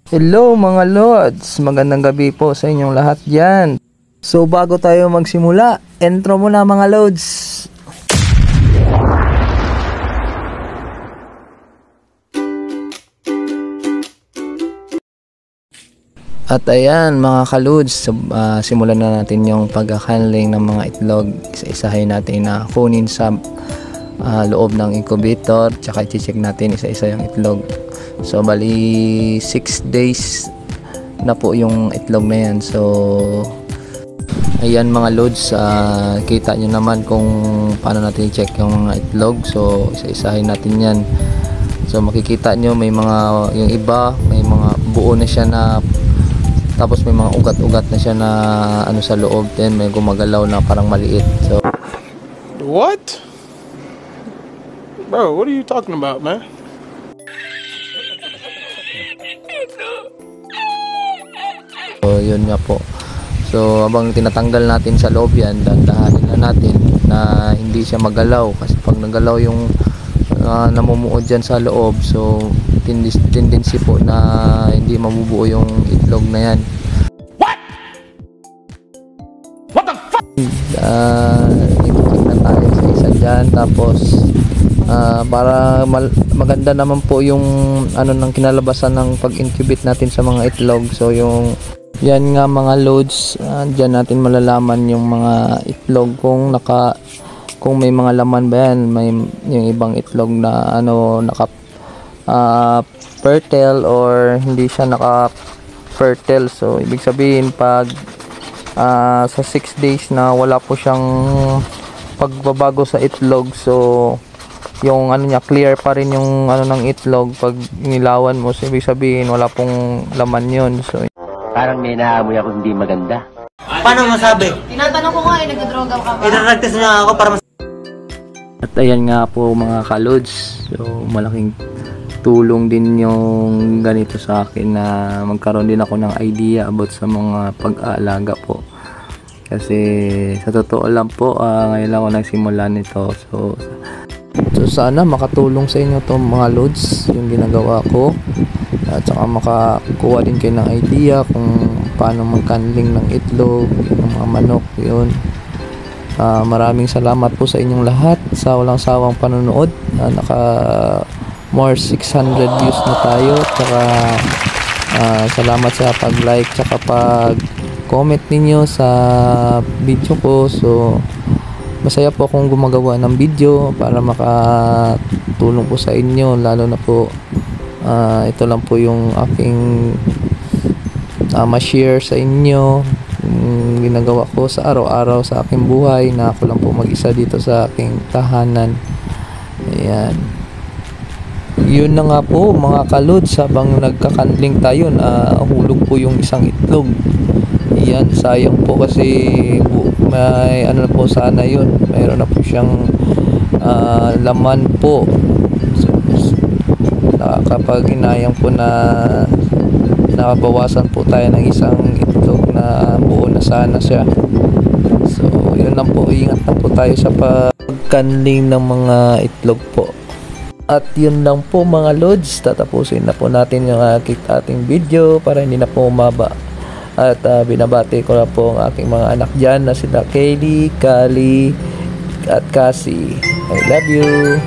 Hello mga Lods, magandang gabi po sa inyong lahat dyan. So bago tayo magsimula, intro muna mga Lods. At ayan mga ka-Lods, simulan na natin yung pag-handling ng mga itlog. Isa-isahin natin na kunin sa loob ng incubator, tsaka i-check natin isa-isa yung itlog. So bali 6 days na po yung itlog na yan. So ayan mga Lods, kita nyo naman kung paano natin i-check yung mga itlog. So isa-isahin natin yan. So makikita nyo may mga, yung iba may mga buo na siya na, tapos may mga ugat-ugat na siya na ano sa loob, then may gumagalaw na parang maliit. So what? Bro, what are you talking about, man? So yun nga po. So habang tinatanggal natin sa loob yan, dahan-dahanin na natin na hindi siya magalaw, kasi pag nagalaw yung namumuo dyan sa loob, so tendency po na hindi mabubuo yung itlog na yan. What the fuck? I-check na tayo sa isa dyan, tapos para maganda naman po yung ano ng kinalabasan ng pag-incubate natin sa mga itlog. So yung yan nga mga Lods, dyan natin malalaman yung mga itlog kung may mga laman ba yan. May yung ibang itlog na ano naka fertile or hindi siya naka fertile. So ibig sabihin pag sa 6 days na wala po siyang pagbabago sa itlog, so yung ano niya clear pa rin yung ano ng itlog pag nilawan mo, so ibig sabihin wala pong laman yun. So parang may naamoy ako hindi maganda. Paano masabi? Tinatanong ko nga nagdodroga ka ba? Idaragtas na ako para at ayan nga po mga ka-Lods, so malaking tulong din yung ganito sa akin na magkaroon din ako ng idea about sa mga pag-aalaga po. Kasi sa totoo lang po, ngayon lang ako nagsimula nito. So sana makatulong sa inyo to mga Lods yung ginagawa ko, at saka makakuha din kayo ng idea kung paano mag-handling ng itlog ng mga manok. Yun, maraming salamat po sa inyong lahat sa walang sawang panonood. Naka more 600 views na tayo, tsaka salamat sa pag-like tsaka pag-comment ninyo sa video ko. So masaya po akong gumagawa ng video para makatulong po sa inyo, lalo na po ito lang po yung aking ma-share sa inyo yung ginagawa ko sa araw-araw sa aking buhay, na ako lang po mag-isa dito sa aking tahanan. Ayan, yun na nga po mga ka-Lods, habang nagkakandling tayo na hulog po yung isang itlog. Ayan, sayang po kasi may ano na po sana yun, mayroon na po siyang laman po. So, nakakapag-inayang po na nakabawasan po tayo ng isang itlog na buo na sana siya. So yun lang po, ingat na po tayo sa pagkanling ng mga itlog po. At yun lang po mga Lods, tatapusin na po natin yung ating video para hindi na po umaba. At binabati ko na po ang aking mga anak dyan na sila Kaylee, Kali at Cassie. I love you.